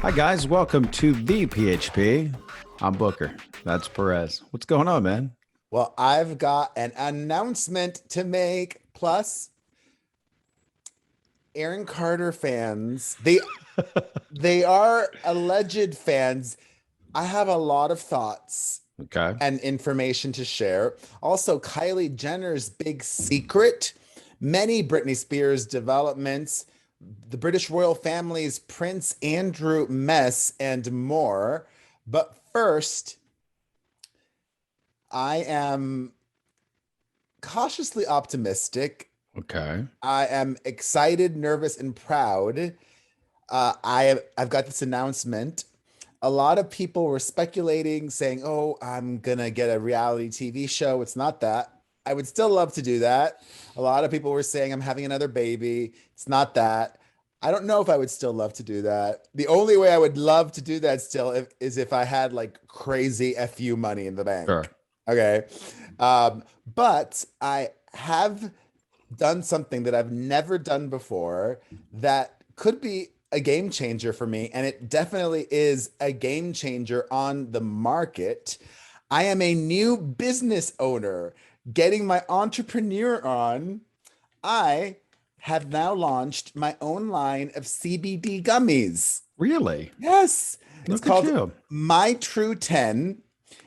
Hi, guys. Welcome to the PHP. I'm Booker. That's Perez. What's going on, man? Well, I've got an announcement to make. Plus, Aaron Carter fans, they are alleged fans. I have a lot of thoughts Okay. and information to share. Also, Kylie Jenner's big secret, many Britney Spears developments, the British royal family's Prince Andrew mess, and more. But first, I am cautiously optimistic. Okay. I am excited, nervous, and proud. I've got this announcement. A lot of people were speculating, saying, "Oh, I'm gonna get a reality TV show." It's not that. I would still love to do that. A lot of people were saying I'm having another baby. It's not that. I don't know if I would still love to do that. The only way I would love to do that still is if I had like crazy FU money in the Sure. bank. Okay. But I have done something that I've never done before that could be a game changer for me. And it definitely is a game changer on the market. I am a new business owner getting my entrepreneur on. I have now launched my own line of CBD gummies. Really? Yes, it's Look at called you. My True 10.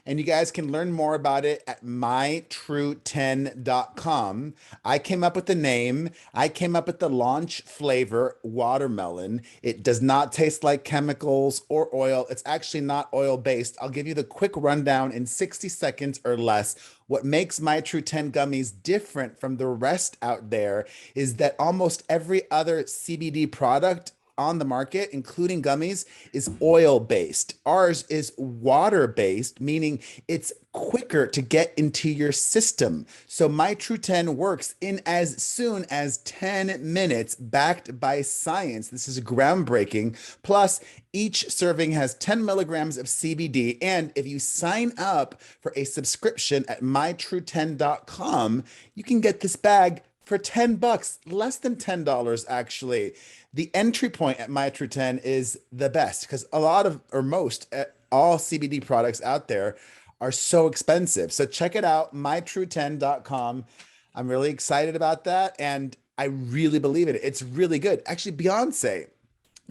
And you guys can learn more about it at mytrue10.com. I came up with the name. I came up with the launch flavor, watermelon. It does not taste like chemicals or oil. It's actually not oil based. I'll give you the quick rundown in 60 seconds or less. What makes My True 10 gummies different from the rest out there is that almost every other CBD product on the market, including gummies, is oil based. Ours is water based, meaning it's quicker to get into your system. So My True 10 works in as soon as 10 minutes, backed by science. This is groundbreaking. Plus, each serving has 10 milligrams of CBD. And if you sign up for a subscription at mytrue10.com, you can get this bag for 10 bucks, less than $10 actually. The entry point at My True 10 is the best because a lot of, or most, all CBD products out there are so expensive. So check it out, mytrue10.com. I'm really excited about that. And I really believe it. It's really good. Actually, Beyonce,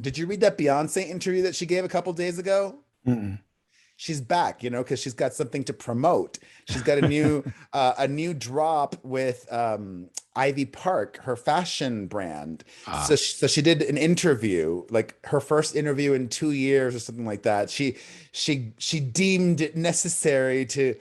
did you read that Beyonce interview that she gave a couple days ago? Mm-mm. She's back, because she's got something to promote. She's got a new drop with Ivy Park, her fashion brand. Ah, So she did an interview, like her first interview in 2 years or something like that. She deemed it necessary to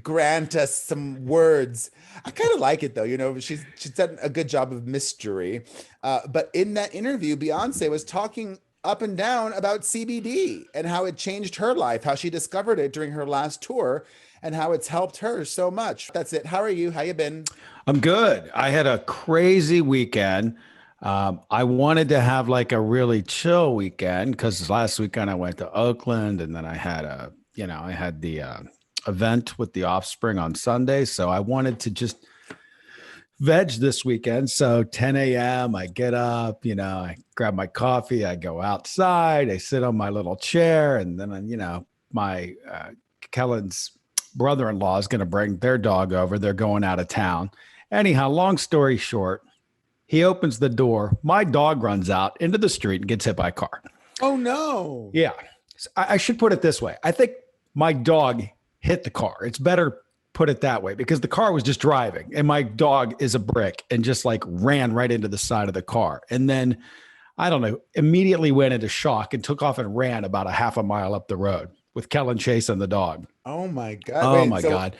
grant us some words. I kind of like it though, she's done a good job of mystery. But in that interview, Beyonce was talking up and down about CBD and how it changed her life, how she discovered it during her last tour, and how it's helped her so much. That's it. How are you? How you been? I'm good. I had a crazy weekend. I wanted to have like a really chill weekend because last weekend I went to Oakland and then I had the event with the Offspring on Sunday. So I wanted to just veg this weekend. So 10 a.m., I get up, I grab my coffee, I go outside, I sit on my little chair, and then, my Kellen's brother-in-law is going to bring their dog over. They're going out of town. Anyhow, long story short, he opens the door. My dog runs out into the street and gets hit by a car. Oh no. Yeah. So I should put it this way. I think my dog hit the car. It's better put it that way because the car was just driving and my dog is a brick and just like ran right into the side of the car. And then I don't know, immediately went into shock and took off and ran about a half a mile up the road with Kellen chasing the dog. Oh my God. Oh Wait, my so God.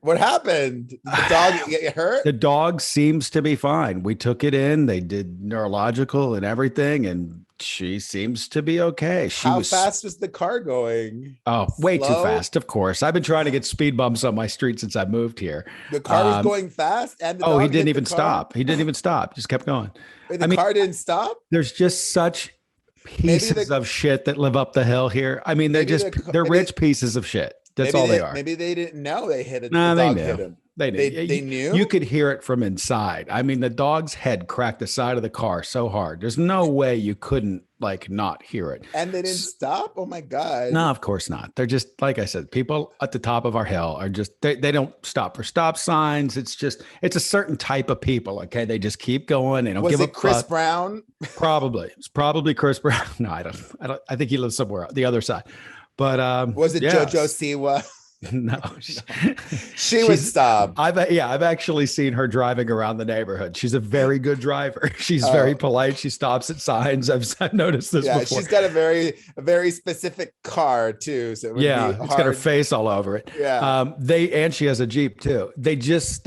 what happened? Did the dog get hurt? The dog seems to be fine. We took it in. They did neurological and everything, and she seems to be okay. She How was fast was the car going? way too Slow? fast, of course. I've been trying to get speed bumps on my street since I moved here. The car was Um, going fast and the oh, he dog didn't hit the even car? stop. He didn't even stop. Just kept going. Wait, I the mean, car didn't stop? there's just such Maybe pieces the of shit that live up the hill here. I mean, maybe the they're maybe rich pieces of shit. That's maybe all they they are. maybe they didn't know they hit it. The No, they dog knew. hit him. They knew. They You knew? could hear it from inside. I mean, the dog's head cracked the side of the car so hard. There's no way you couldn't like not hear it. And they didn't stop? Oh my God. No, of course not. They're just, like I said, people at the top of our hill are just, they don't stop for stop signs. It's a certain type of people. Okay. They just keep going. They don't Was give a it Chris fuck. Brown? Probably. It's probably Chris Brown. No, I think he lives somewhere the other side. But Was it yeah. JoJo Siwa? No, She would stop. I've actually seen her driving around the neighborhood. She's a very good driver. She's very polite. She stops at signs. I've noticed this before. She's got a very specific car too. So it would be hard. It's got her face all over it. Yeah. And she has a Jeep too. They just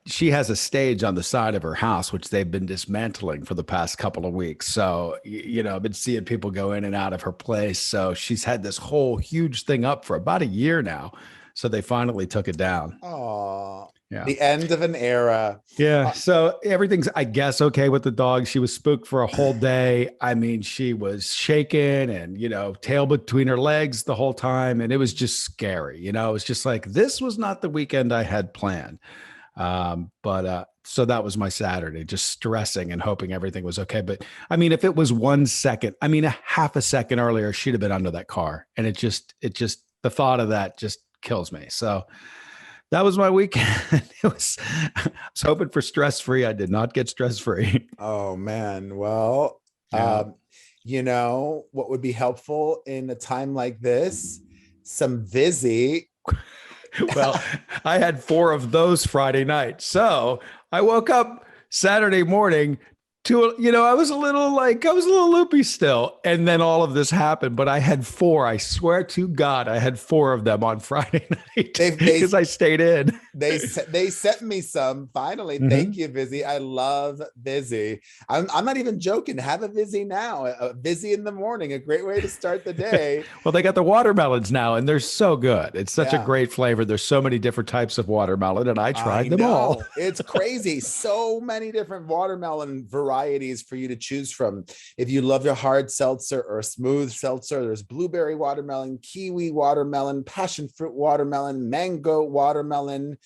she has a stage on the side of her house, which they've been dismantling for the past couple of weeks. So I've been seeing people go in and out of her place. So she's had this whole huge thing up for about a year now. So they finally took it down. Oh, yeah. The end of an era. Yeah. So everything's, I guess, okay with the dog. She was spooked for a whole day. I mean, she was shaking and, tail between her legs the whole time. And it was just scary. It was just like, this was not the weekend I had planned. So that was my Saturday, just stressing and hoping everything was okay. But I mean, if it was 1 second, a half a second earlier, she'd have been under that car. And it just, the thought of that just kills me. So that was my weekend. I was hoping for stress-free. I did not get stress-free. Oh man. Well, what would be helpful in a time like this? Some Vizzy. Well, I had 4 of those Friday night. So I woke up Saturday morning to, I was a little loopy still. And then all of this happened, but I had 4, I swear to God, I had 4 of them on Friday night because I stayed in. They sent me some finally. Mm-hmm. Thank you, Vizzy. I love Vizzy. I'm not even joking. Have a Vizzy now, a Vizzy in the morning, a great way to start the day. Well, they got the watermelons now and they're so good. It's such a great flavor. There's so many different types of watermelon and I tried them all. It's crazy. So many different watermelon varieties for you to choose from. If you love your hard seltzer or a smooth seltzer, there's blueberry watermelon, kiwi watermelon, passion fruit watermelon, mango watermelon.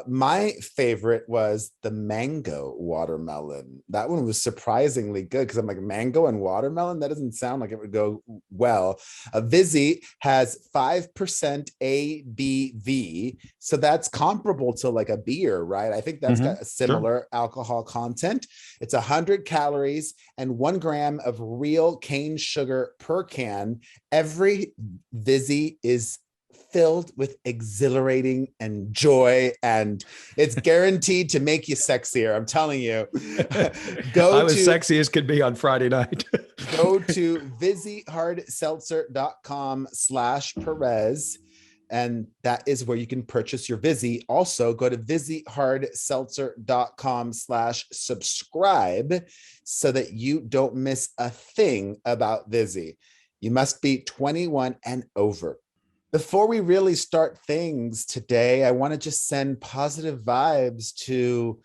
My favorite was the mango watermelon. That one was surprisingly good because I'm like, mango and watermelon? That doesn't sound like it would go well. Vizzy has 5% ABV. So that's comparable to like a beer, right? I think that's got a similar alcohol content. It's 100 calories and 1 gram of real cane sugar per can. Every Vizzy is filled with exhilarating and joy, and it's guaranteed to make you sexier. I'm telling you. I was sexy as could be on Friday night. Go to VizzyHardSeltzer.com/Perez, and that is where you can purchase your Vizzy. Also, go to VizzyHardSeltzer.com/subscribe so that you don't miss a thing about Vizzy. You must be 21 and over. Before we really start things today, I want to just send positive vibes to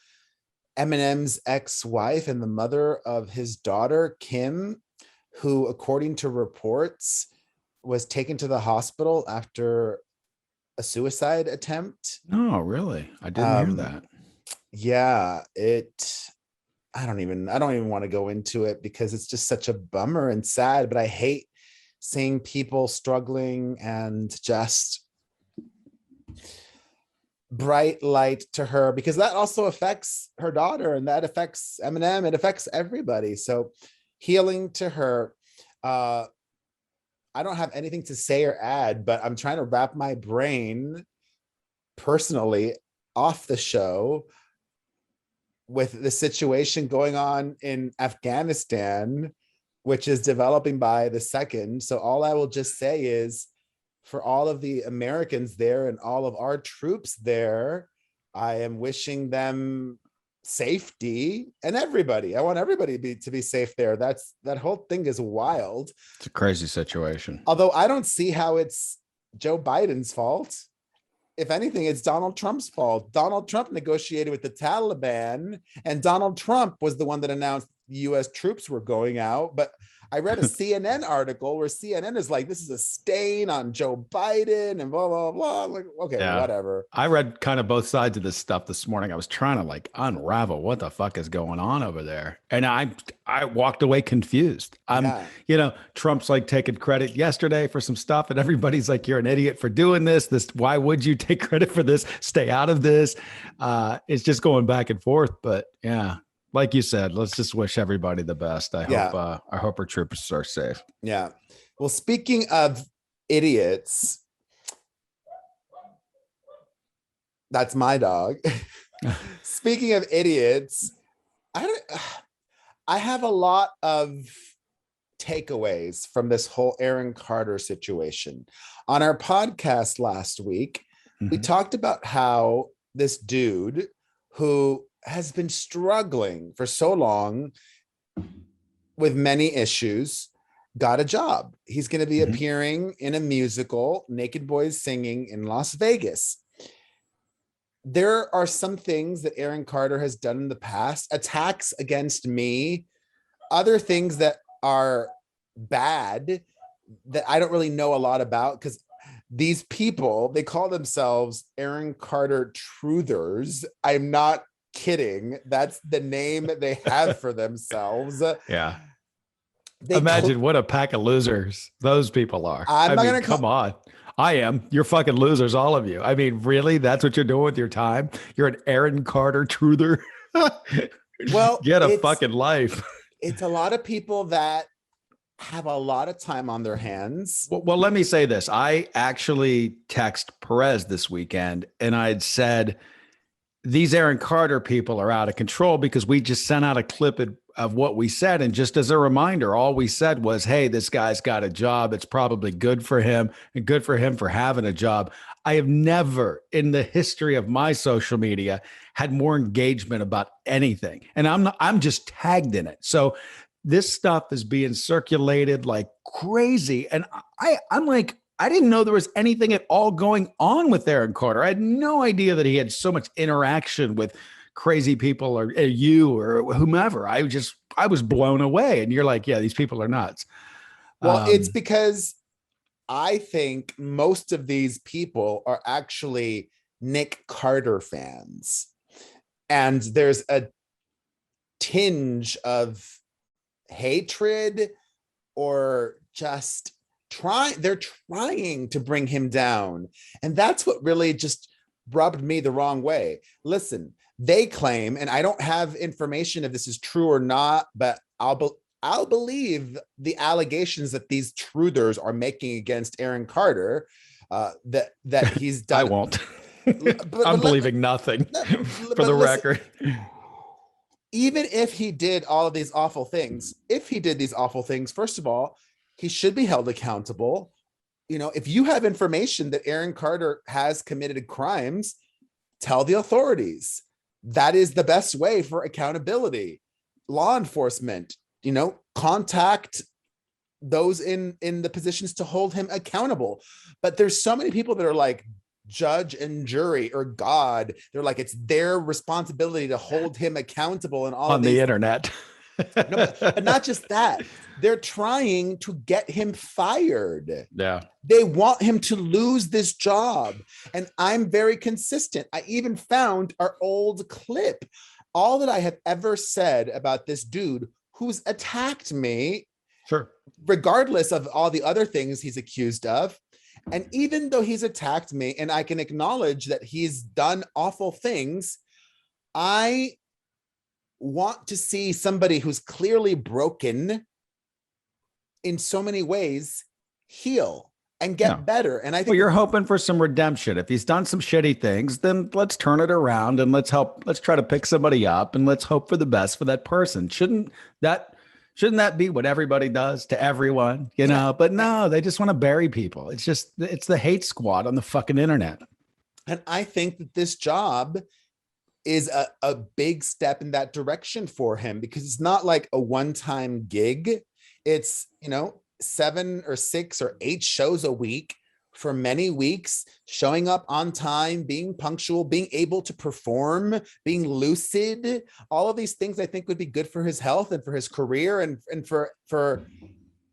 Eminem's ex-wife and the mother of his daughter, Kim, who, according to reports, was taken to the hospital after a suicide attempt. Oh, really? I didn't hear that. Yeah, I don't even want to go into it because it's just such a bummer and sad, but I hate seeing people struggling, and just bright light to her, because that also affects her daughter and that affects Eminem. It affects everybody. So healing to her. I don't have anything to say or add, but I'm trying to wrap my brain personally off the show with the situation going on in Afghanistan, which is developing by the second. So all I will just say is, for all of the Americans there and all of our troops there, I am wishing them safety, and everybody. I want everybody to be safe there. That whole thing is wild. It's a crazy situation. Although I don't see how it's Joe Biden's fault. If anything, it's Donald Trump's fault. Donald Trump negotiated with the Taliban, and Donald Trump was the one that announced U.S. troops were going out. But I read a CNN article where CNN is like, this is a stain on Joe Biden and blah, blah, blah. I'm like, okay, Yeah. whatever. I read kind of both sides of this stuff this morning. I was trying to like unravel what the fuck is going on over there. And I walked away confused. Yeah. Trump's like taking credit yesterday for some stuff and everybody's like, you're an idiot for doing this. Why would you take credit for this? Stay out of this. It's just going back and forth. But yeah, like you said, let's just wish everybody the best. I hope our troopers are safe. Yeah. Well, speaking of idiots, that's my dog. Speaking of idiots, I have a lot of takeaways from this whole Aaron Carter situation. On our podcast last week, we talked about how this dude who has been struggling for so long with many issues got a job. He's going to be appearing in a musical, Naked Boys Singing, in Las Vegas. There are some things that Aaron Carter has done in the past, attacks against me, other things that are bad that I don't really know a lot about, because these people, they call themselves Aaron Carter truthers. I'm not kidding. That's the name they have for themselves. Yeah. Imagine what a pack of losers those people are. Come on. I am. You're fucking losers, all of you. I mean, really? That's what you're doing with your time? You're an Aaron Carter truther? Well, get a fucking life. It's a lot of people that have a lot of time on their hands. Well, let me say this. I actually text Perez this weekend and I'd said, these Aaron Carter people are out of control because we just sent out a clip of what we said. And just as a reminder, all we said was, hey, this guy's got a job. It's probably good for him and good for him for having a job. I have never in the history of my social media had more engagement about anything. And I'm just tagged in it. So this stuff is being circulated like crazy. And I'm like, I didn't know there was anything at all going on with Aaron Carter. I had no idea that he had so much interaction with crazy people or you or whomever. I was blown away. And you're like, yeah, these people are nuts. Well, it's because I think most of these people are actually Nick Carter fans. And there's a tinge of hatred or just they're trying to bring him down. And that's what really just rubbed me the wrong way. Listen, they claim, and I don't have information if this is true or not, but I'll believe the allegations that these truthers are making against Aaron Carter, that he's done. I won't. I'm believing nothing for the record. Even if he did all of these awful things, first of all, he should be held accountable. If you have information that Aaron Carter has committed crimes, tell the authorities. That is the best way for accountability. Law enforcement, contact those in the positions to hold him accountable. But there's so many people that are like judge and jury or God. They're like, it's their responsibility to hold him accountable and all on the internet. No, but not just that. They're trying to get him fired. Yeah. They want him to lose this job. And I'm very consistent. I even found our old clip. All that I have ever said about this dude who's attacked me, sure, regardless of all the other things he's accused of. And even though he's attacked me and I can acknowledge that he's done awful things, I want to see somebody who's clearly broken in so many ways heal and get better. And I think you're hoping for some redemption. If he's done some shitty things, then let's turn it around and let's try to pick somebody up and let's hope for the best for that person. Shouldn't that be what everybody does to everyone, But no, they just want to bury people. It's the hate squad on the fucking internet. And I think that this job is a big step in that direction for him, because it's not like a one-time gig. It's, 7 or 6 or 8 shows a week for many weeks, showing up on time, being punctual, being able to perform, being lucid. All of these things I think would be good for his health and for his career and for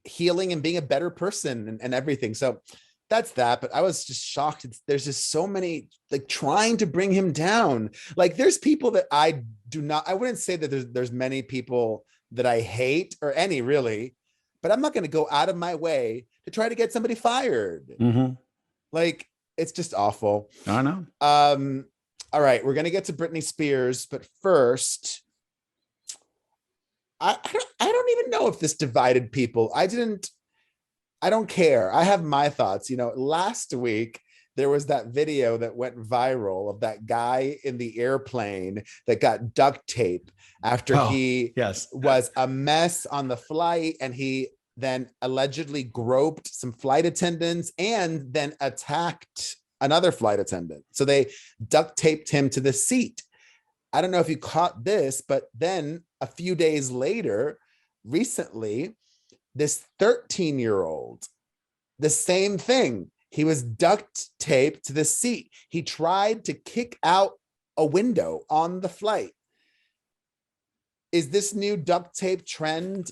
healing and being a better person and everything. So that's that. But I was just shocked. There's just so many like trying to bring him down. Like there's people that I wouldn't say that there's many people that I hate or any really, but I'm not going to go out of my way to try to get somebody fired. Mm-hmm. Like it's just awful. I know. All right, we're gonna get to Britney Spears, but first, I don't even know if this divided people. I don't care. I have my thoughts. You know, last week there was that video that went viral of that guy in the airplane that got duct tape after he was a mess on the flight, and he then allegedly groped some flight attendants and then attacked another flight attendant. So they duct taped him to the seat. I don't know if you caught this, but then a few days later, recently, this 13-year-old, the same thing. He was duct taped to the seat. He tried to kick out a window on the flight. Is this new duct tape trend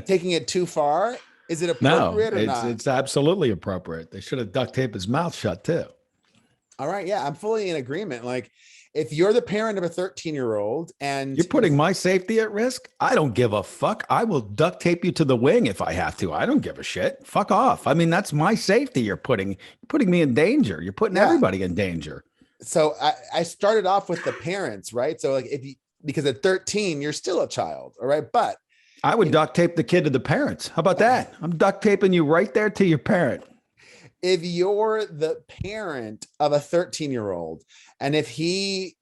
taking it too far? Is it appropriate or not? It's absolutely appropriate. They should have duct taped his mouth shut too. All right. Yeah, I'm fully in agreement. Like, if you're the parent of a 13-year-old and you're putting my safety at risk, I don't give a fuck. I will duct tape you to the wing if I have to. I don't give a shit. Fuck off. I mean, that's my safety. You're putting me in danger. You're putting everybody in danger. So I started off with the parents, right? So like because at 13, you're still a child. All right. But I would duct tape the kid to the parents. How about that? I'm duct taping you right there to your parent. If you're the parent of a 13-year-old and if he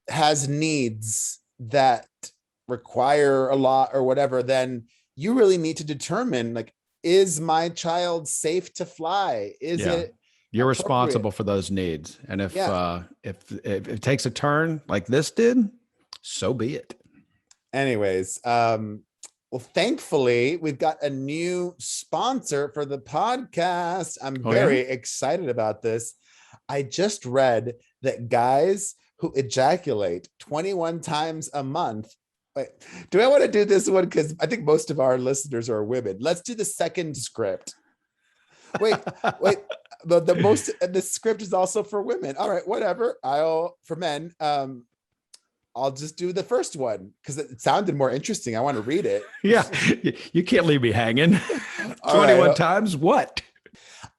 has needs that require a lot or whatever, then you really need to determine, like, is my child safe to fly? Is it you're responsible for those needs? And if it takes a turn like this did, so be it. Anyways, well, thankfully, we've got a new sponsor for the podcast. I'm very excited about this. I just read that guys who ejaculate 21 times a month. Wait, do I want to do this one? Because I think most of our listeners are women. Let's do the second script. Wait. The script is also for women. All right, whatever. For men. I'll just do the first one because it sounded more interesting. I want to read it. Yeah, you can't leave me hanging. 21 times what?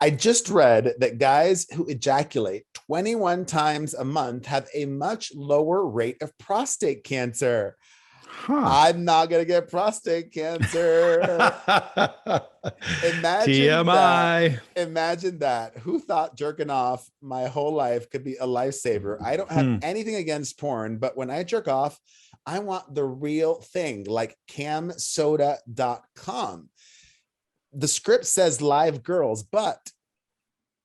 I just read that guys who ejaculate 21 times a month have a much lower rate of prostate cancer. Huh. I'm not going to get prostate cancer. TMI. Imagine that. Who thought jerking off my whole life could be a lifesaver? I don't have anything against porn, but when I jerk off, I want the real thing, like camsoda.com. The script says live girls, but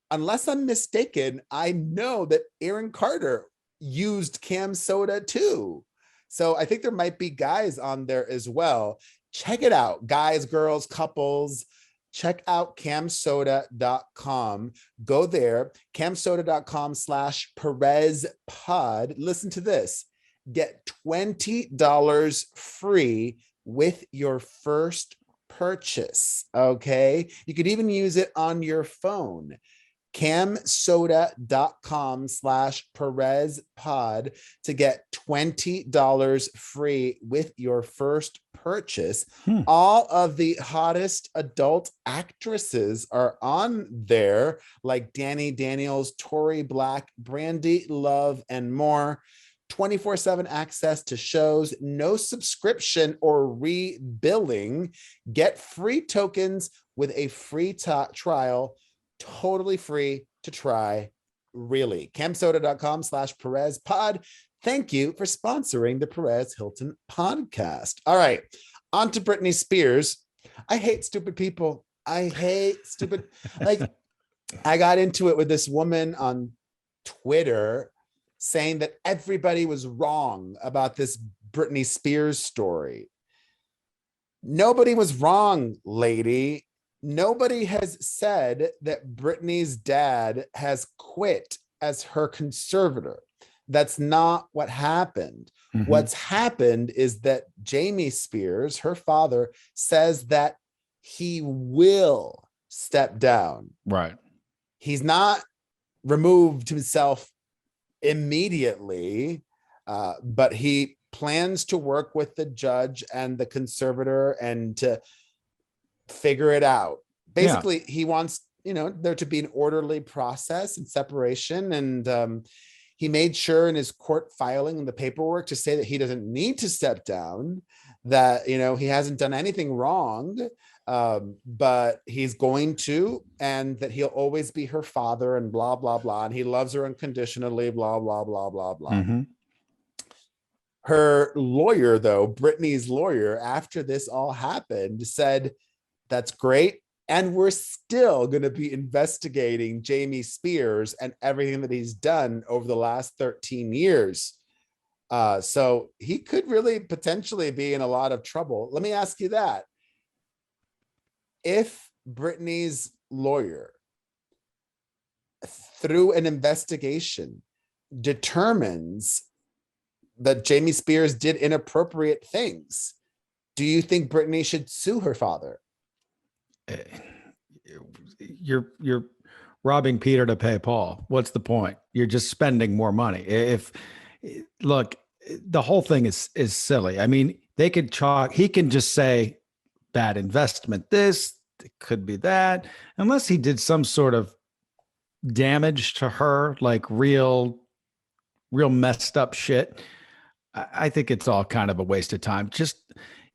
unless I'm mistaken, I know that Aaron Carter used Cam Soda too. So I think there might be guys on there as well. Check it out, guys, girls, couples. Check out camsoda.com. Go there, camsoda.com/PerezPod. Listen to this. Get $20 free with your first purchase. Okay. You could even use it on your phone. camsoda.com/PerezPod to get $20 free with your first purchase. All of the hottest adult actresses are on there, like Danny Daniels, Tori Black, Brandy Love, and more. 24/7 access to shows, no subscription or rebilling. Get free tokens with a free trial. Totally free to try, really. camsoda.com/PerezPod. Thank you for sponsoring the Perez Hilton podcast. All right, on to Britney Spears. I hate stupid people. I hate stupid. Like, I got into it with this woman on Twitter saying that everybody was wrong about this Britney Spears story. Nobody was wrong, lady. Nobody has said that Britney's dad has quit as her conservator. That's not what happened. What's happened is that Jamie Spears, her father, says that he will step down. Right. He's not removed himself immediately, but he plans to work with the judge and the conservator and to figure it out. Yeah. Basically, he wants, there to be an orderly process and separation. And he made sure in his court filing and the paperwork to say that he doesn't need to step down, that, he hasn't done anything wrong, but he's going to, and that he'll always be her father and blah, blah, blah. And he loves her unconditionally, blah, blah, blah, blah, blah. Mm-hmm. Her lawyer, though, Britney's lawyer, after this all happened, said, that's great. And we're still going to be investigating Jamie Spears and everything that he's done over the last 13 years. So he could really potentially be in a lot of trouble. Let me ask you that. If Britney's lawyer, through an investigation, determines that Jamie Spears did inappropriate things, do you think Britney should sue her father? You're robbing Peter to pay Paul. What's the point? You're just spending more money. Look, the whole thing is silly. I mean, he can just say bad investment, this, it could be that, unless he did some sort of damage to her, like real messed up shit. I think it's all kind of a waste of time. Just,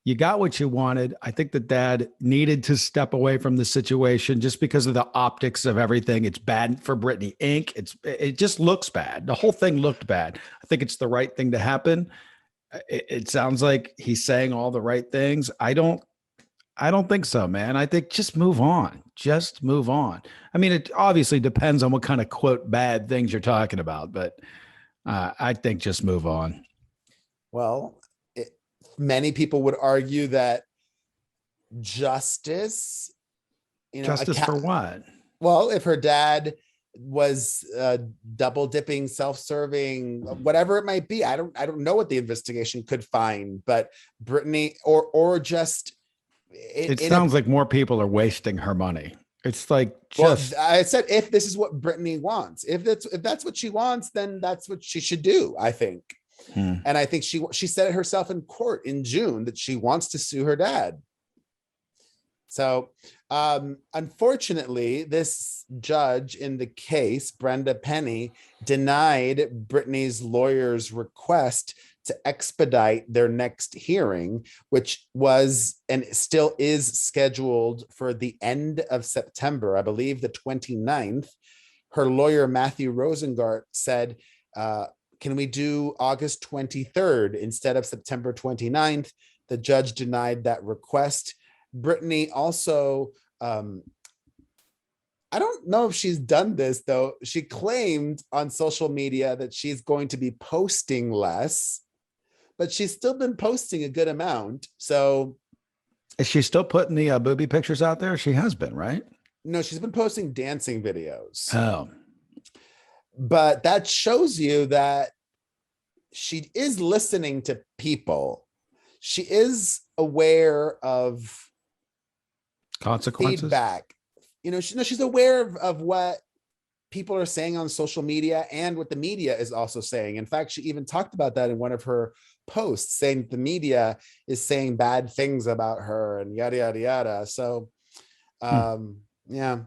you got what you wanted. I think the dad needed to step away from the situation just because of the optics of everything. It's bad for Britney Inc. It just looks bad. The whole thing looked bad. I think it's the right thing to happen. It sounds like he's saying all the right things. I don't think so, man. I think just move on. Just move on. I mean, it obviously depends on what kind of quote bad things you're talking about, but I think just move on. Well, many people would argue that justice, Justice for what? Well, if her dad was double dipping, self-serving, whatever it might be, I don't know what the investigation could find, but Britney or just it sounds like more people are wasting her money. It's like, just, well, I said, if this is what Britney wants, if that's what she wants, then that's what she should do, I think. And I think she said it herself in court in June that she wants to sue her dad. So unfortunately, this judge in the case, Brenda Penny, denied Britney's lawyer's request to expedite their next hearing, which was and still is scheduled for the end of September, I believe the 29th. Her lawyer, Matthew Rosengart, said, can we do August 23rd instead of September 29th? The judge denied that request. Britney also, I don't know if she's done this, though. She claimed on social media that she's going to be posting less, but she's still been posting a good amount. So is she still putting the booby pictures out there? She has been, right? No, she's been posting dancing videos. Oh. But that shows you that she is listening to people. She is aware of consequences, feedback. She's aware of what people are saying on social media and what the media is also saying. In fact, she even talked about that in one of her posts, saying the media is saying bad things about her and yada, yada, yada. So, yeah,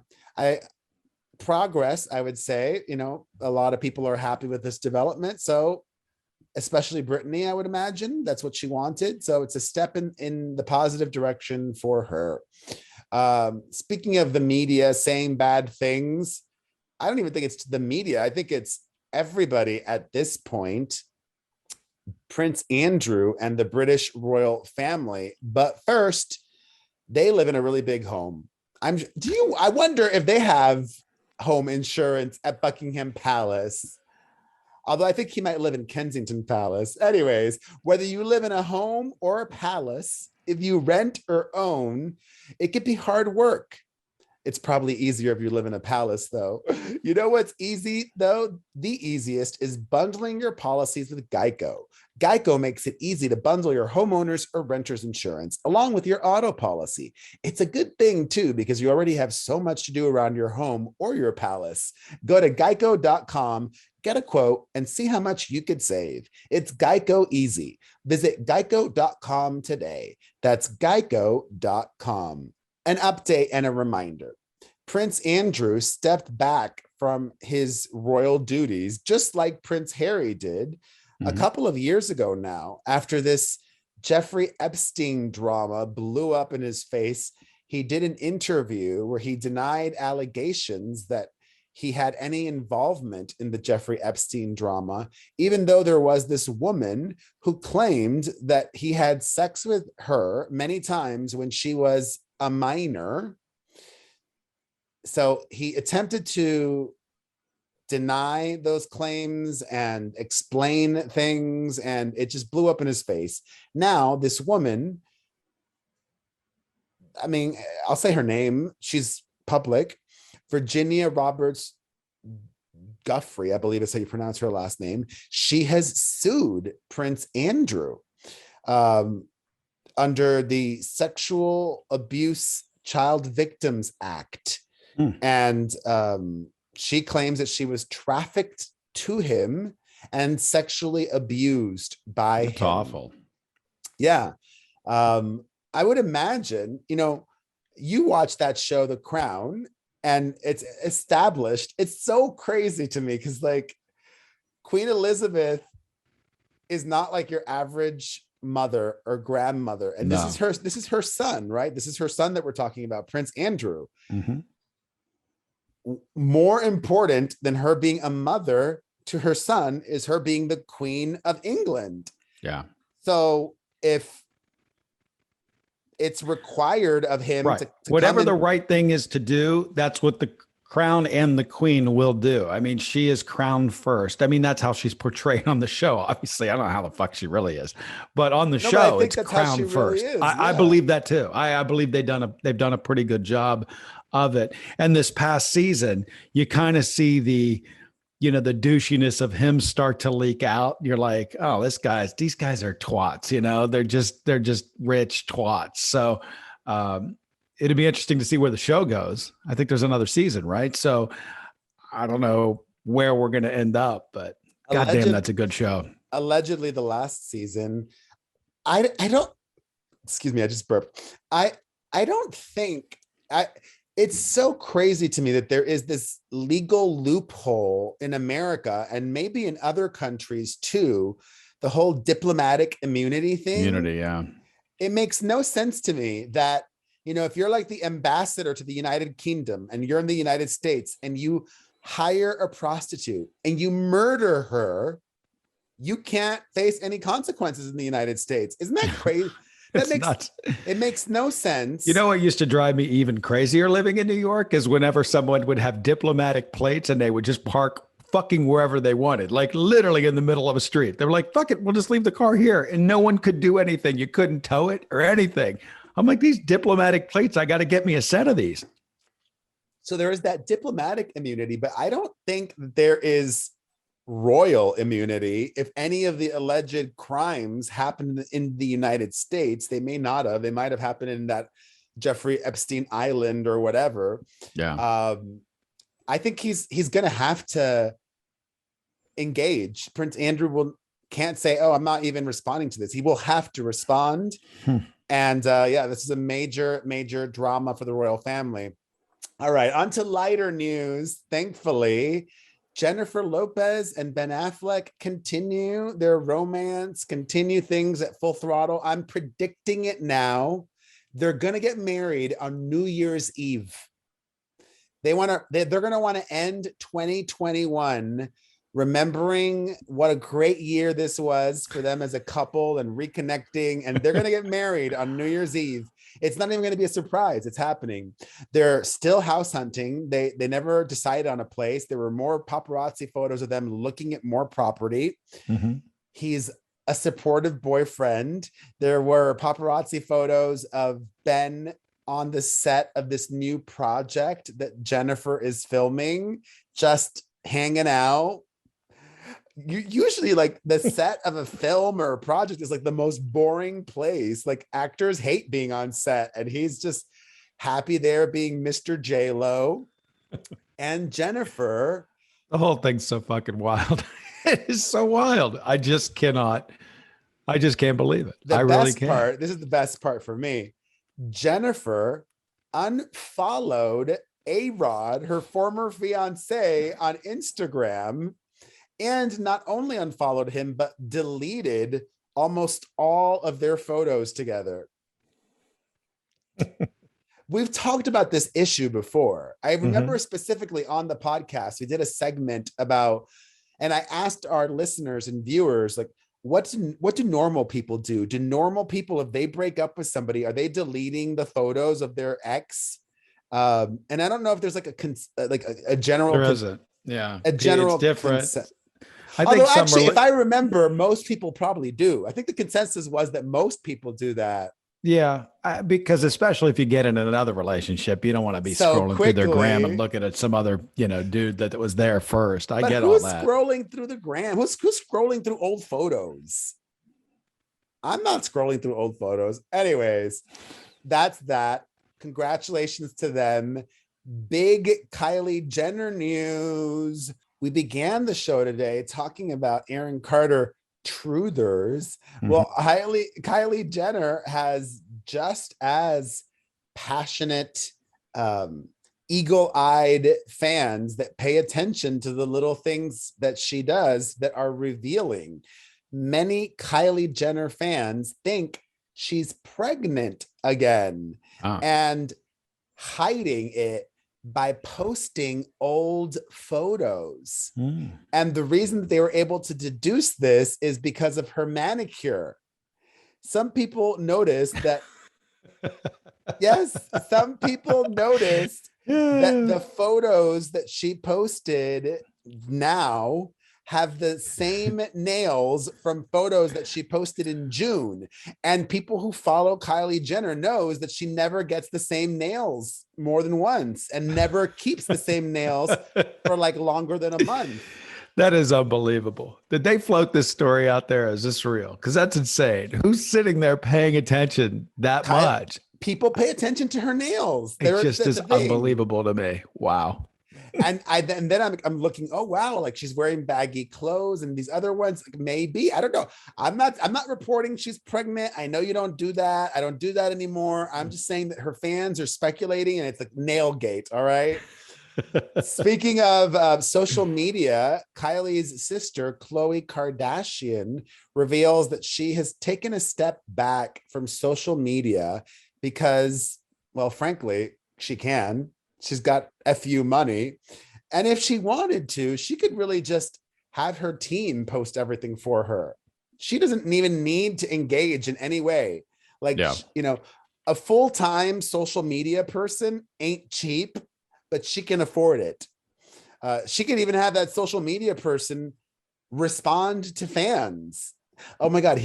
progress, I would say. A lot of people are happy with this development. So especially Britney, I would imagine that's what she wanted. So it's a step in the positive direction for her. Speaking of the media saying bad things, I don't even think it's the media. I think it's everybody at this point. Prince Andrew and the British royal family. But first, they live in a really big home. I wonder if they have home insurance at Buckingham Palace. Although I think he might live in Kensington Palace. Anyways, whether you live in a home or a palace, if you rent or own, it could be hard work. It's probably easier if you live in a palace, though. You know what's easy, though? The easiest is bundling your policies with Geico. Geico makes it easy to bundle your homeowners or renters insurance along with your auto policy. It's a good thing, too, because you already have so much to do around your home or your palace. Go to geico.com, get a quote, and see how much you could save. It's Geico easy. Visit geico.com today. That's geico.com. An update and a reminder. Prince Andrew stepped back from his royal duties, just like Prince Harry did a couple of years ago now, after this Jeffrey Epstein drama blew up in his face. He did an interview where he denied allegations that he had any involvement in the Jeffrey Epstein drama, even though there was this woman who claimed that he had sex with her many times when she was a minor. So he attempted to deny those claims and explain things, and it just blew up in his face. Now, this woman, I mean, I'll say her name, she's public, Virginia Roberts Guffrey, I believe is how you pronounce her last name. She has sued Prince Andrew under the Sexual Abuse Child Victims Act. And she claims that she was trafficked to him and sexually abused by him. That's awful. Yeah. I would imagine, you watch that show, The Crown, and it's established. It's so crazy to me because, like, Queen Elizabeth is not like your average mother or grandmother. And this is her son, right? This is her son that we're talking about, Prince Andrew. More important than her being a mother to her son is her being the Queen of England. Yeah. So if it's required of him to whatever the right thing is to do, that's what the crown and the queen will do. I mean, she is crowned first. I mean, that's how she's portrayed on the show. Obviously, I don't know how the fuck she really is, but on the show, it's crowned first. Really I believe that too. I believe they've done a pretty good job of it. And this past season, you kind of see the douchiness of him start to leak out. You're like, oh, these guys are twats. They're just rich twats. So it'd be interesting to see where the show goes. I think there's another season, right? So I don't know where we're going to end up, but goddamn, that's a good show. Allegedly, the last season, I don't. Excuse me, I just burped. I don't think It's so crazy to me that there is this legal loophole in America and maybe in other countries too. The whole diplomatic immunity thing. Yeah. It makes no sense to me that, if you're like the ambassador to the United Kingdom and you're in the United States and you hire a prostitute and you murder her, you can't face any consequences in the United States. Isn't that crazy? It makes no sense. You know what used to drive me even crazier living in New York is whenever someone would have diplomatic plates and they would just park fucking wherever they wanted, like literally in the middle of a street. They were like, fuck it, we'll just leave the car here. And no one could do anything. You couldn't tow it or anything. I'm like, these diplomatic plates, I got to get me a set of these. So there is that diplomatic immunity, but I don't think there is royal immunity. If any of the alleged crimes happened in the United States, they may not have. They might have happened in that Jeffrey Epstein Island or whatever. Yeah. I think he's going to have to engage. Prince Andrew can't say, oh, I'm not even responding to this. He will have to respond. And this is a major, major drama for the royal family. All right, on to lighter news. Thankfully, Jennifer Lopez and Ben Affleck continue their romance, continue things at full throttle. I'm predicting it now. They're going to get married on New Year's Eve. They're going to want to end 2021 remembering what a great year this was for them as a couple and reconnecting, and they're going to get married on New Year's Eve. It's not even going to be a surprise. It's happening. They're still house hunting. They never decided on a place. There were more paparazzi photos of them looking at more property. Mm-hmm. He's a supportive boyfriend. There were paparazzi photos of Ben on the set of this new project that Jennifer is filming, just hanging out. Usually like the set of a film or a project is like the most boring place. Like actors hate being on set, and he's just happy there being Mr. J-Lo. And Jennifer, The whole thing's so fucking wild. It is so wild. I just can't believe it. the I really best can't. part, this is the best part for me. Jennifer unfollowed A-Rod, her former fiance, on Instagram, and not only unfollowed him, but deleted almost all of their photos together. We've talked about this issue before. I remember specifically on the podcast, we did a segment about, and I asked our listeners and viewers, like, what do normal people do? Do normal people, if they break up with somebody, are they deleting the photos of their ex? And I don't know if there's like a general, There isn't. Yeah. a general It's different. consent. I think Although some actually, if I remember, most people probably do. I think the consensus was that most people do that. yeah, because especially if you get in another relationship, you don't want to be So scrolling through their gram quickly. and looking at some other, dude that was there first. I But get all who's that. scrolling through the gram? Who's scrolling through old photos? I'm not scrolling through old photos. Anyways, that's that. Congratulations to them. Big Kylie Jenner news. We began the show today talking about Aaron Carter truthers. Well, Kylie Jenner has just as passionate, eagle-eyed fans that pay attention to the little things that she does that are revealing. Many Kylie Jenner fans think she's pregnant again and hiding it by posting old photos. And the reason that they were able to deduce this is because of her manicure. Some people noticed that, yes, some people noticed that the photos that she posted now have the same nails from photos that she posted in June. And people who follow Kylie Jenner knows that she never gets the same nails more than once and never keeps the same nails for like longer than a month. That is unbelievable. Did they float this story out there? Is this real? Because that's insane. Who's sitting there paying attention that much? People pay attention to her nails. It just is unbelievable to me. Wow. And then I'm looking, oh wow, like she's wearing baggy clothes, and these other ones, like maybe, I don't know. I'm not reporting she's pregnant. I know you don't do that. I don't do that anymore. I'm just saying that her fans are speculating, and it's like Nailgate. All right. Speaking of social media, Kylie's sister, Khloe Kardashian, reveals that she has taken a step back from social media because, well, frankly, she can. She's got FU money. And if she wanted to, she could really just have her team post everything for her. She doesn't even need to engage in any way. Like, a full-time social media person ain't cheap, but she can afford it. She can even have that social media person respond to fans. Oh my God,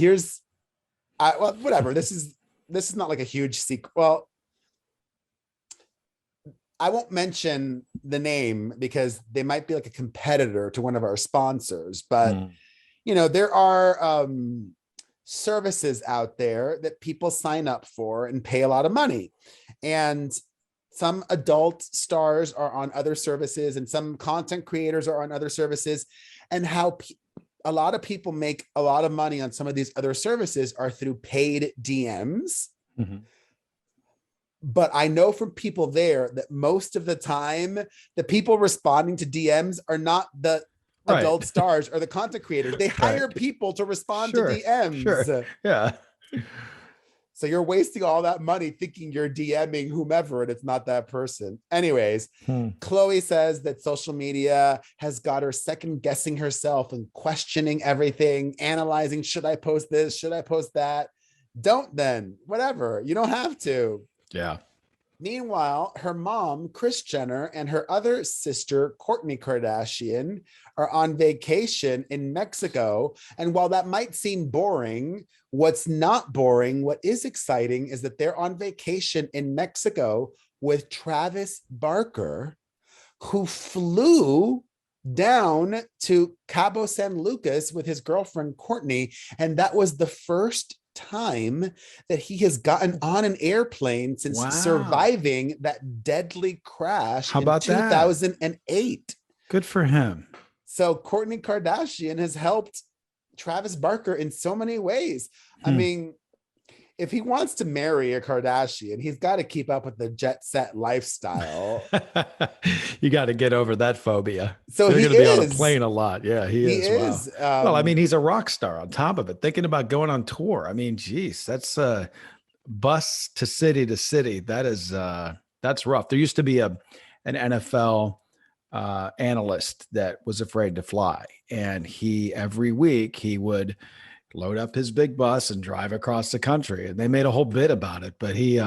whatever. This is not like a huge secret. Well, I won't mention the name because they might be like a competitor to one of our sponsors, but there are services out there that people sign up for and pay a lot of money. And some adult stars are on other services and some content creators are on other services. And how a lot of people make a lot of money on some of these other services are through paid DMs. But I know from people there that most of the time, the people responding to DMs are not the adult stars or the content creators. They hire people to respond to DMs. Yeah. So you're wasting all that money thinking you're DMing whomever, and it's not that person. Anyways, Khloe says that social media has got her second guessing herself and questioning everything, analyzing, should I post this? Should I post that? Don't then, whatever. You don't have to. Yeah. Meanwhile, her mom, Kris Jenner, and her other sister, Kourtney Kardashian, are on vacation in Mexico. And while that might seem boring, what's not boring, what is exciting is that they're on vacation in Mexico with Travis Barker, who flew down to Cabo San Lucas with his girlfriend Kourtney, and that was the first time that he has gotten on an airplane since Wow. surviving that deadly crash How in about that? 2008. Good for him. So Kourtney Kardashian has helped Travis Barker in so many ways. I Hmm. mean, if he wants to marry a Kardashian, he's got to keep up with the jet set lifestyle. You got to get over that phobia. So They're he going to be on a is. plane a lot. Yeah, he He is. Wow. is. Well, I mean, he's a rock star on top of it. Thinking about going on tour. I mean, geez, that's bus to city. That's rough. There used to be an NFL analyst that was afraid to fly, and he every week he would load up his big bus and drive across the country. And they made a whole bit about it, but he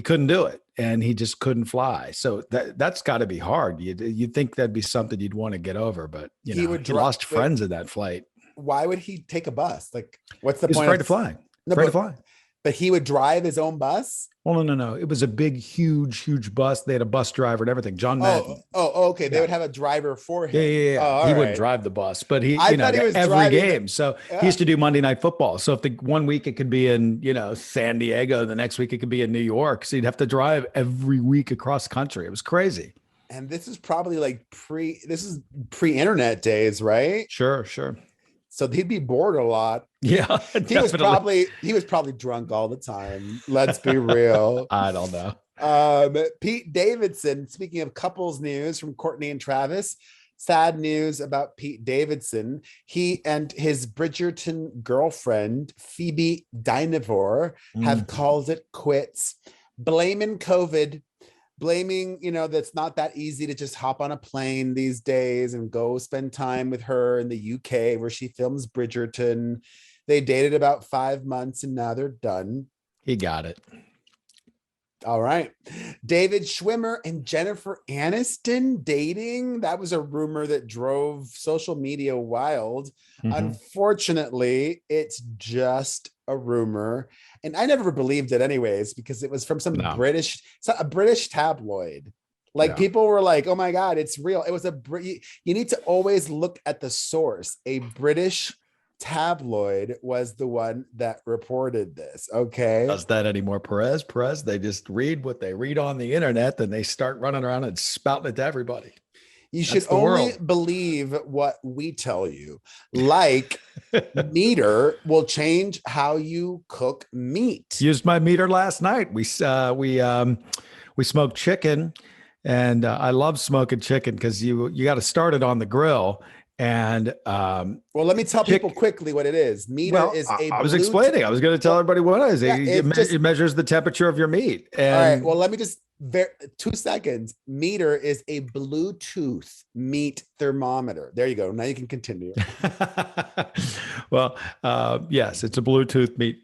couldn't do it, and he just couldn't fly. So that's got to be hard. You'd think that'd be something you'd want to get over, but he would he drive. lost friends in that flight. Why would he take a bus? Like, what's the He was point afraid of? to fly. No, Afraid to fly. but he would drive his own bus. Well, no. It was a big, huge bus. They had a bus driver and everything. John Madden. Okay. They Yeah. would have a driver for Yeah, him. yeah, Oh, yeah. all He wouldn't right. drive the bus, but he, I thought he was every driving the. game. So he Yeah. used to do Monday Night Football. So if the one week it could be in, San Diego, the next week it could be in New York. So he'd have to drive every week across country. It was crazy. And this is probably like this is pre-internet days, right? Sure. So he'd be bored a lot. Yeah, He was definitely. probably drunk all the time. Let's be real. I don't know. Pete Davidson, speaking of couples news from Kourtney and Travis, sad news about Pete Davidson. He and his Bridgerton girlfriend, Phoebe Dynevor, have Mm. called it quits, blaming COVID, blaming, that's not that easy to just hop on a plane these days and go spend time with her in the UK where she films Bridgerton. They dated about 5 months and now they're done. He got it. All right. David Schwimmer and Jennifer Aniston dating. That was a rumor that drove social media wild. Mhm. Unfortunately, it's just a rumor. And I never believed it anyways, because it was from No. a British tabloid. Like, Yeah. people were like, oh my God, it's real. It was you need to always look at the source. A British tabloid was the one that reported this. Okay. Does that anymore, Perez? They just read what they read on the internet, then they start running around and spouting it to everybody. You That's should the only world. believe what we tell you. Like, meter will change how you cook meat. Used my meter last night. We smoked chicken, and I love smoking chicken because you got to start it on the grill. And Well, let me tell people quickly what it is. Meter is a I was Bluetooth. explaining. I was going to tell everybody what it is. Yeah, It measures the temperature of your meat. All right. Well, And let me just 2 seconds. Meter is a Bluetooth meat thermometer. There you go. Now you can continue. well, yes, it's a Bluetooth meat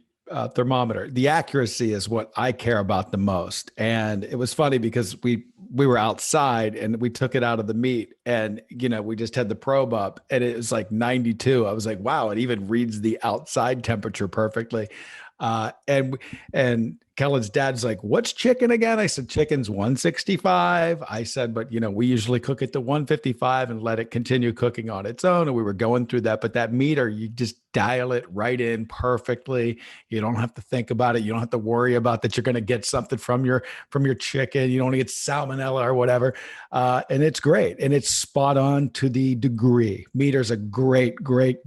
thermometer. The accuracy is what I care about the most. And it was funny because we were outside and we took it out of the meat, and we just had the probe up and it was like 92. I was like, wow, it even reads the outside temperature perfectly. And Kellen's dad's like, what's chicken again? I said, chicken's 165. I said, but we usually cook it to 155 and let it continue cooking on its own. And we were going through that, but that meter, you just dial it right in perfectly. You don't have to think about it. You don't have to worry about that. You're going to get something from your chicken. You don't want to get salmonella or whatever. And it's great. And it's spot on to the degree. Meter's a great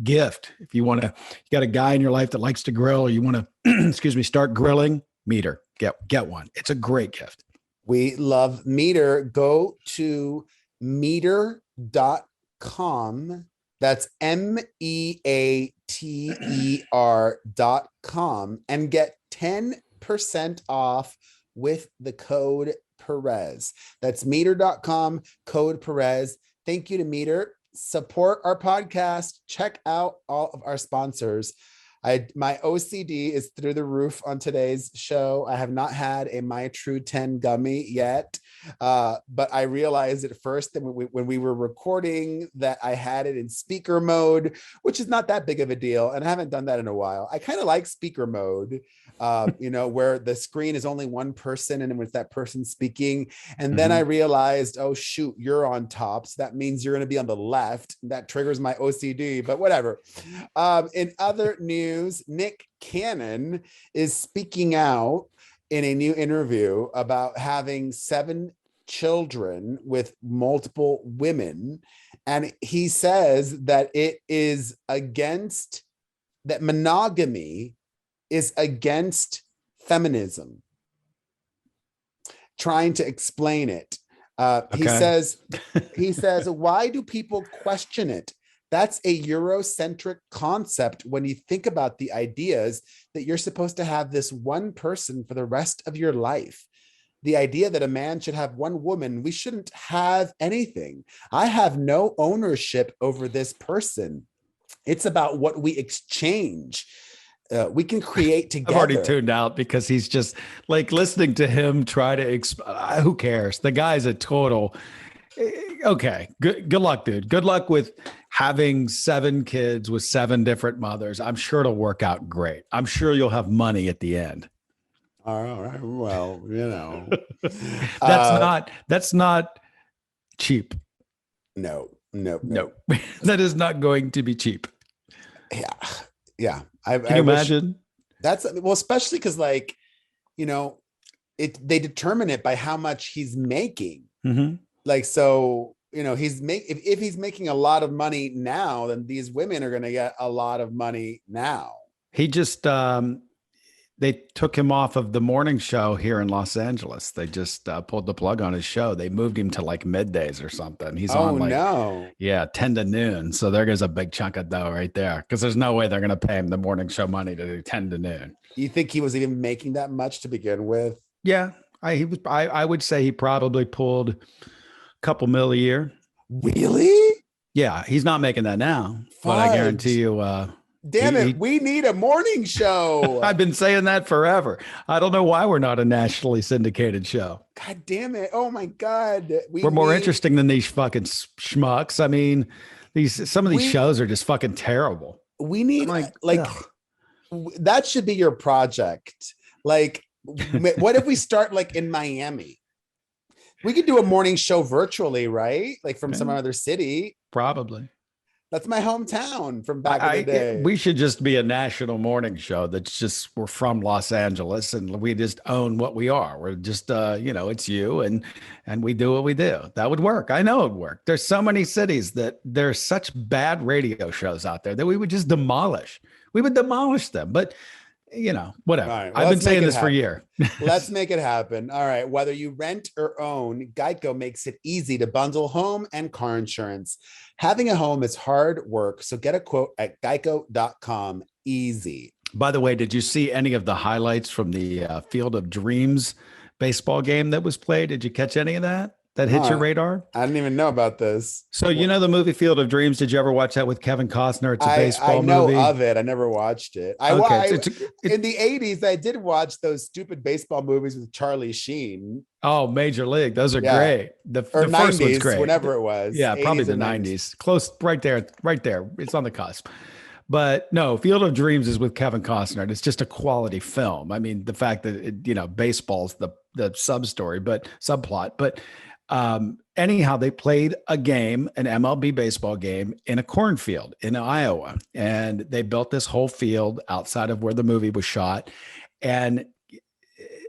gift. If you got a guy in your life that likes to grill, or you want to, start grilling, meter, get one. It's a great gift. We love Meter. Go to meter.com. That's meater.com and get 10% off with the code Perez. That's meter.com, code Perez. Thank you to Meter. Support our podcast. Check out all of our sponsors. My OCD is through the roof on today's show. I have not had a My True 10 gummy yet, but I realized at first that when we were recording that I had it in speaker mode, which is not that big of a deal, and I haven't done that in a while. I kind of like speaker mode, where the screen is only one person and it's that person speaking. And then I realized, oh shoot, you're on top, so that means you're going to be on the left. That triggers my OCD, but whatever. In other news, Nick Cannon is speaking out in a new interview about having 7 children with multiple women. And he says that that monogamy is against feminism. Trying to explain it. He says, why do people question it? That's a Eurocentric concept when you think about the ideas that you're supposed to have this one person for the rest of your life. The idea that a man should have one woman, we shouldn't have anything. I have no ownership over this person. It's about what we exchange. We can create together. I've already tuned out because he's just like listening to him try to who cares? The guy's a total. Okay. Good luck, dude. Good luck with having 7 kids with 7 different mothers. I'm sure it'll work out great. I'm sure you'll have money at the end. All right. Well, that's not cheap. No. That is not going to be cheap. Yeah. Can you imagine? Especially because they determine it by how much he's making. If he's making a lot of money now, then these women are going to get a lot of money now. He just, they took him off of the morning show here in Los Angeles. They just pulled the plug on his show. They moved him to like middays or something. He's on 10 to noon. So there goes a big chunk of dough right there. Because there's no way they're going to pay him the morning show money to do 10 to noon. You think he was even making that much to begin with? Yeah, I would say he probably pulled a couple mil a year. Really? Yeah, he's not making that now. But I guarantee you. Damn it, we need a morning show. I've been saying that forever. I don't know why we're not a nationally syndicated show. God damn it. Oh my God. We're more interesting than these fucking schmucks. I mean, some of these shows are just fucking terrible. We need that should be your project. Like, what if we start like in Miami? We could do a morning show virtually, right? Like from some other city. Probably. That's my hometown from back in the day. We should just be a national morning show that's just, we're from Los Angeles and we just own what we are. We're just, it's you and we do what we do. That would work. I know it would work. There's so many cities that there's such bad radio shows out there that we would just demolish. We would demolish them. But whatever. Right, well, I've been saying this for a year. Let's make it happen. All right. Whether you rent or own, Geico makes it easy to bundle home and car insurance. Having a home is hard work, so get a quote at geico.com. Easy. By the way, did you see any of the highlights from the Field of Dreams baseball game that was played? Did you catch any of that? That hit your radar? I didn't even know about this. So the movie Field of Dreams? Did you ever watch that with Kevin Costner? It's a baseball movie. I know of it. I never watched it. In the 80s, I did watch those stupid baseball movies with Charlie Sheen. Oh, Major League. Those are great. The 90s, first one's great. Whenever it was. Yeah, probably the 90s. Close, right there. It's on the cusp. But no, Field of Dreams is with Kevin Costner. It's just a quality film. I mean, the fact that, baseball's the subplot. But anyhow, they played a game, an MLB baseball game in a cornfield in Iowa, and they built this whole field outside of where the movie was shot. And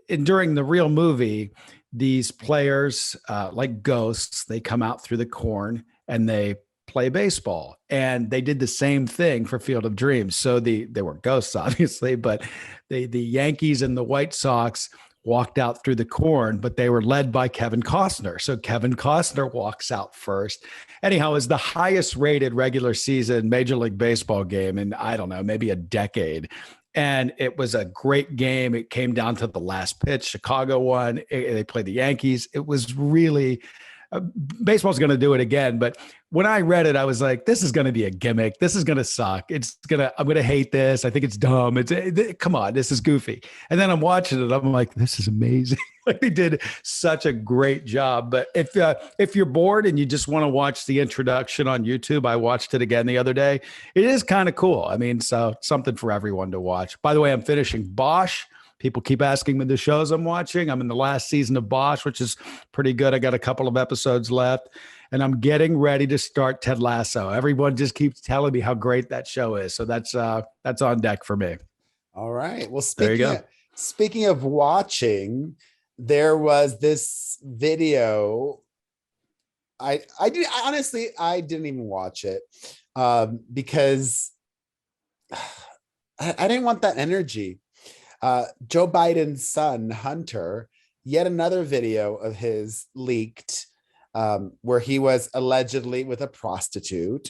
during the real movie, these players, like ghosts, they come out through the corn and they play baseball. And they did the same thing for Field of Dreams. So they were ghosts, obviously, but the Yankees and the White Sox walked out through the corn, but they were led by Kevin Costner. So Kevin Costner walks out first. Anyhow, it was the highest rated regular season Major League Baseball game in, I don't know, maybe a decade. And it was a great game. It came down to the last pitch. Chicago won. They played the Yankees. It was really baseball's going to do it again. But when I read it, I was like, this is going to be a gimmick. This is going to suck. I'm going to hate this. I think it's dumb. Come on, this is goofy. And then I'm watching it. I'm like, this is amazing. Like they did such a great job. But if you're bored and you just want to watch the introduction on YouTube, I watched it again the other day. It is kind of cool. I mean, so something for everyone to watch. By the way, I'm finishing Bosch. People keep asking me the shows I'm watching. I'm in the last season of Bosch, which is pretty good. I got a couple of episodes left, and I'm getting ready to start Ted Lasso. Everyone just keeps telling me how great that show is. So that's on deck for me. All right. Well, there you go. Speaking of watching, there was this video. I didn't even watch it because I didn't want that energy. Joe Biden's son, Hunter, yet another video of his leaked where he was allegedly with a prostitute.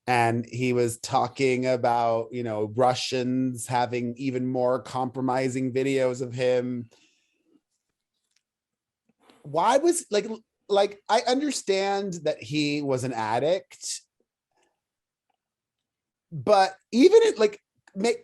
And he was talking about, Russians having even more compromising videos of him. Why was like, I understand that he was an addict, but even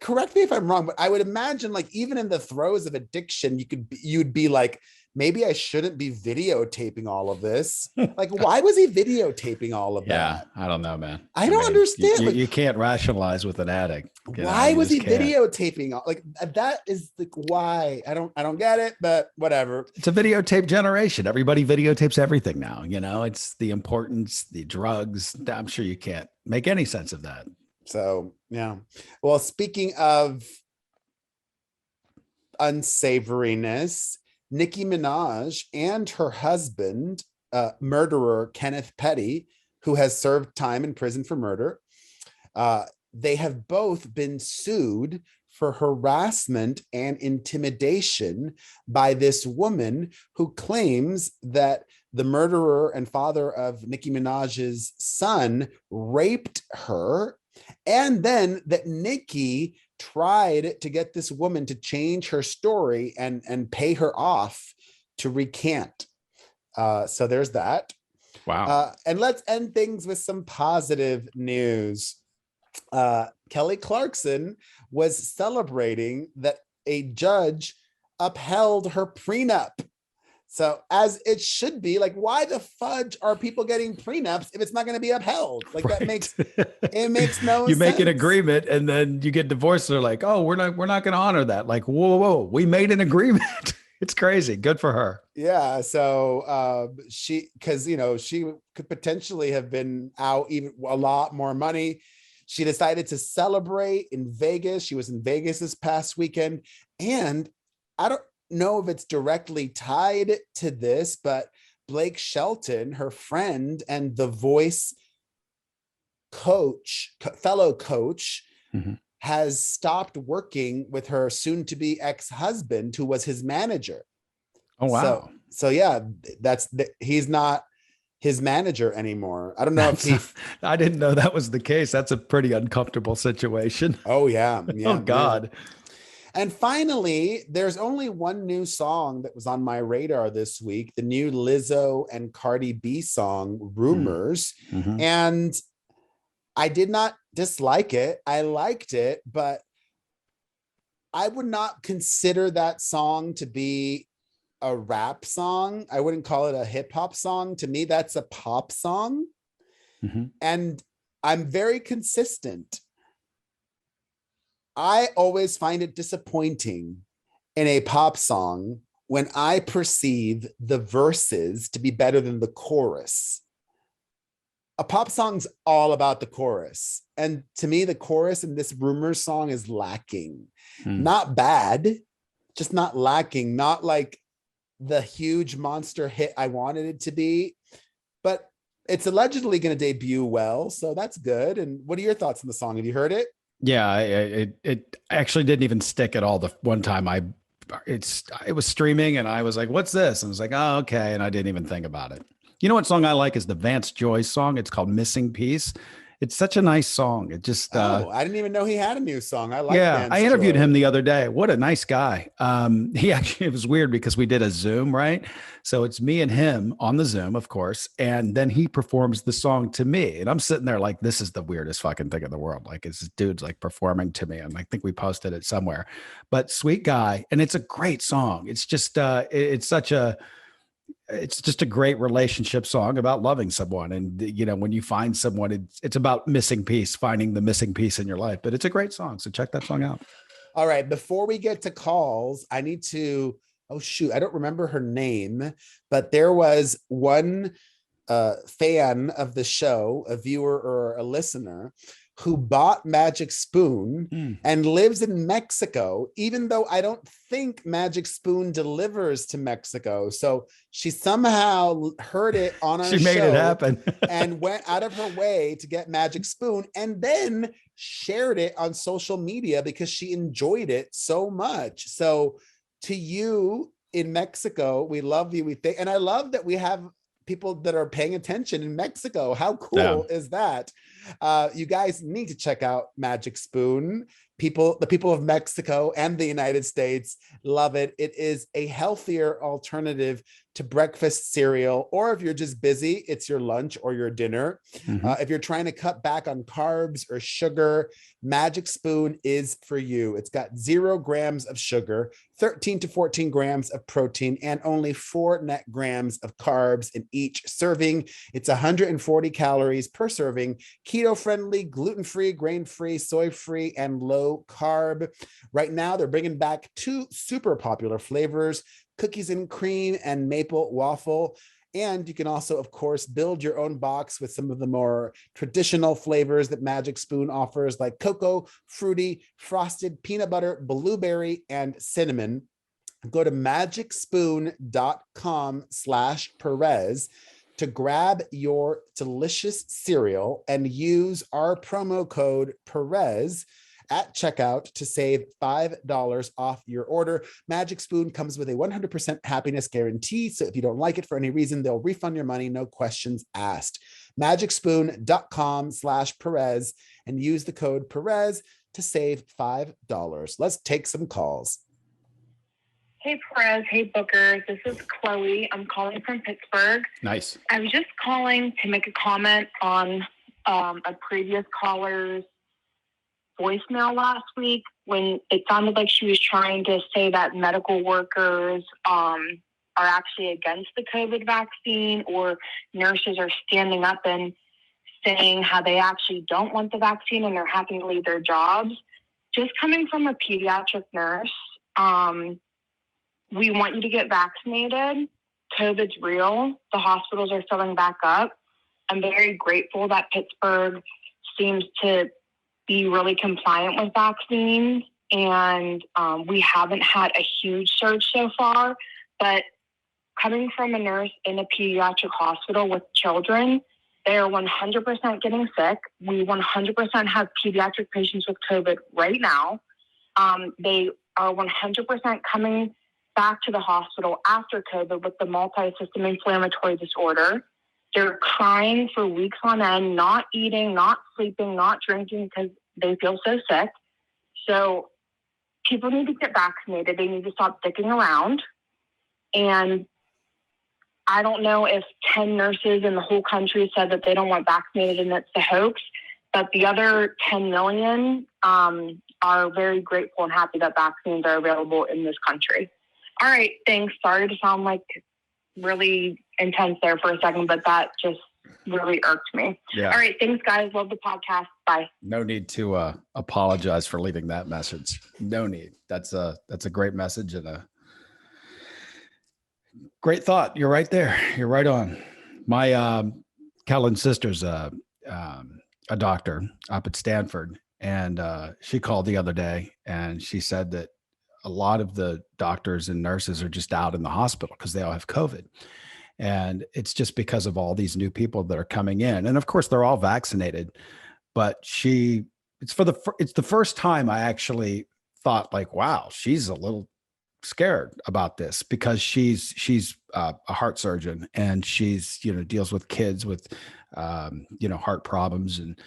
correct me if I'm wrong, but I would imagine like even in the throes of addiction, you'd be like, maybe I shouldn't be videotaping all of this. Like, why was he videotaping all of that? Yeah, I don't know, man. I don't understand. You can't rationalize with an addict. Why was he videotaping? Like that is like why I don't get it, but whatever. It's a videotape generation. Everybody videotapes everything now. It's the importance, the drugs. I'm sure you can't make any sense of that. So, yeah. Well, speaking of unsavoriness, Nicki Minaj and her husband, murderer Kenneth Petty, who has served time in prison for murder, they have both been sued for harassment and intimidation by this woman who claims that the murderer and father of Nicki Minaj's son raped her. And then that Nicki tried to get this woman to change her story and pay her off to recant. So there's that. Wow. And let's end things with some positive news. Kelly Clarkson was celebrating that a judge upheld her prenup. So as it should be, like, why the fudge are people getting prenups if it's not going to be upheld? Like right. It makes no sense. You make an agreement and then you get divorced. And they're like, oh, we're not going to honor that. Like, whoa, we made an agreement. It's crazy. Good for her. Yeah. So because she could potentially have been out even a lot more money. She decided to celebrate in Vegas. She was in Vegas this past weekend, and I don't know if it's directly tied to this, but Blake Shelton, her friend and The Voice fellow coach, mm-hmm. has stopped working with her soon-to-be ex-husband, who was his manager. Oh, wow. So yeah, he's not his manager anymore. I don't know I didn't know that was the case. That's a pretty uncomfortable situation. Oh, yeah. Oh, God. And finally, there's only one new song that was on my radar this week, the new Lizzo and Cardi B song, Rumors. Mm-hmm. And I did not dislike it. I liked it, but I would not consider that song to be a rap song. I wouldn't call it a hip hop song. To me, that's a pop song. Mm-hmm. And I'm very consistent. I always find it disappointing in a pop song when I perceive the verses to be better than the chorus. A pop song's all about the chorus. And to me, the chorus in this Rumors song is lacking. Not bad, just not lacking. Not like the huge monster hit I wanted it to be. But it's allegedly going to debut well, so that's good. And what are your thoughts on the song? Have you heard it? Yeah, it actually didn't even stick at all. The one time it was streaming and I was like, what's this? And I was like, oh, okay. And I didn't even think about it. You know what song I like is the Vance Joy song. It's called Missing Piece. It's such a nice song. It just, Oh, I didn't even know he had a new song. I like yeah, I Dance interviewed him Joy. the other day. What a nice guy. He actually, it was weird because we did a Zoom, right? So it's me and him on the Zoom, of course. And then he performs the song to me. And I'm sitting there like, this is the weirdest fucking thing in the world. Like, it's this dude's like performing to me. And I think we posted it somewhere, but sweet guy. And it's a great song. It's just, it's just a great relationship song about loving someone. And, you know, when you find someone, it's about missing piece, finding the missing piece in your life, but it's a great song. So check that song out. All right, before we get to calls, I need to, oh shoot, I don't remember her name, but there was one fan of the show, a viewer or a listener, who bought Magic Spoon and lives in Mexico, even though I don't think Magic Spoon delivers to Mexico. So she somehow heard it on our She made it show happen. and went out of her way to get Magic Spoon and then shared it on social media because she enjoyed it so much. So to you in Mexico, we love you. We think, and I love that we have people that are paying attention in Mexico. How cool is that? You guys need to check out Magic Spoon. The people of Mexico and the United States love it. It is a healthier alternative to breakfast cereal, or if you're just busy, it's your lunch or your dinner. If you're trying to cut back on carbs or sugar, Magic Spoon is for you. It's got 0 grams of sugar, 13 to 14 grams of protein, and only 4 net grams of carbs in each serving. It's 140 calories per serving, keto-friendly, gluten-free, grain-free, soy-free, and low-carb. Right now, they're bringing back 2 super popular flavors, cookies and cream and maple waffle. And you can also, of course, build your own box with some of the more traditional flavors that Magic Spoon offers, like cocoa, fruity, frosted, peanut butter, blueberry, and cinnamon. Go to magicspoon.com/Perez to grab your delicious cereal and use our promo code Perez at checkout to save $5 off your order. Magic Spoon comes with a 100% happiness guarantee. So if you don't like it for any reason, they'll refund your money, no questions asked. magicspoon.com/Perez and use the code Perez to save $5. Let's take some calls. Hey, Perez. Hey, Booker. This is Chloe. I'm calling from Pittsburgh. Nice. I was just calling to make a comment on a previous caller's voicemail last week when it sounded like she was trying to say that medical workers are actually against the COVID vaccine, or nurses are standing up and saying how they actually don't want the vaccine and they're happy to leave their jobs. Just coming from a pediatric nurse, we want you to get vaccinated. COVID's real. The hospitals are filling back up. I'm very grateful that Pittsburgh seems to be really compliant with vaccines, and we haven't had a huge surge so far. But coming from a nurse in a pediatric hospital with children, they are 100% getting sick. We 100% have pediatric patients with COVID right now. They are 100% coming back to the hospital after COVID with the multi-system inflammatory disorder. They're crying for weeks on end, not eating, not sleeping, not drinking because they feel so sick. So people need to get vaccinated. They need to stop dicking around. And I don't know if 10 nurses in the whole country said that they don't want vaccinated and it's a hoax, but the other 10 million are very grateful and happy that vaccines are available in this country. All right, thanks. Sorry to sound like really intense there for a second, but that just really irked me. Yeah. All right, thanks, guys. Love the podcast. Bye. No need to apologize for leaving that message. No need. That's a great message and a great thought. You're right there. You're right on. My Callan's sister's a doctor up at Stanford, and she called the other day and she said that a lot of the doctors and nurses are just out in the hospital because they all have COVID. And it's just because of all these new people that are coming in. And of course, they're all vaccinated. But it's the first time I actually thought like, wow, she's a little scared about this because she's a heart surgeon and she's, deals with kids with, heart problems. And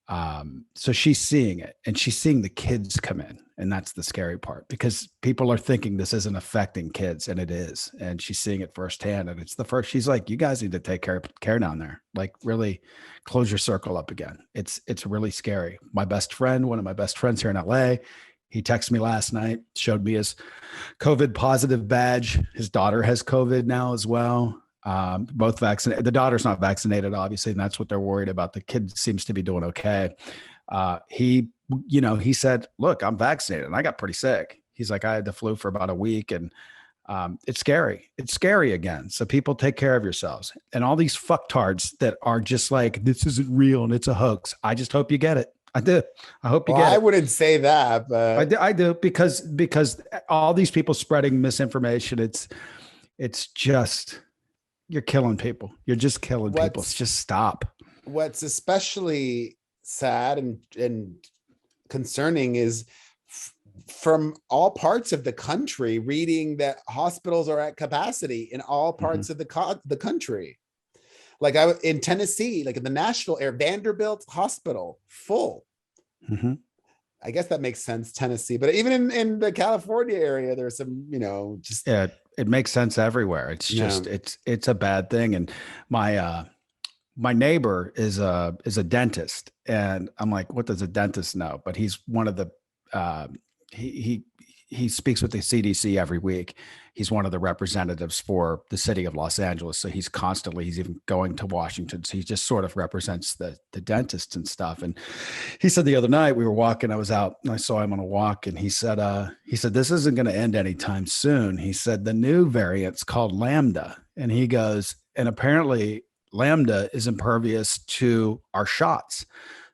So she's seeing it, and she's seeing the kids come in. And that's the scary part, because people are thinking this isn't affecting kids, and it is. And she's seeing it firsthand. And it's the first, she's like, you guys need to take care down there. Like, really close your circle up again. It's really scary. My best friend, one of my best friends here in LA, he texted me last night, showed me his COVID positive badge. His daughter has COVID now as well. Both vaccinated. The daughter's not vaccinated, obviously, and that's what they're worried about. The kid seems to be doing okay. He said, look, I'm vaccinated and I got pretty sick. He's like, I had the flu for about a week, and it's scary. It's scary again. So people, take care of yourselves. And all these fucktards that are just like, this isn't real and it's a hoax. I just hope you get it. I do. I hope you get it. I wouldn't say that, but I do because all these people spreading misinformation, it's just, you're killing people. You're just killing people. Just stop. What's especially sad and concerning is from all parts of the country, reading that hospitals are at capacity in all parts of the country. Like in Tennessee, like in the Nashville area, Vanderbilt Hospital, full. I guess that makes sense, Tennessee. But even in the California area, there's some, just it makes sense everywhere. It's just it's a bad thing. And my neighbor is a dentist, and I'm like, what does a dentist know? But he's one of the he speaks with the CDC every week. He's one of the representatives for the city of Los Angeles. So he's even going to Washington. So he just sort of represents the dentists and stuff. And he said the other night we were walking, I was out and I saw him on a walk, and he said, this isn't going to end anytime soon. He said, the new variant's called Lambda. And he goes, and apparently Lambda is impervious to our shots.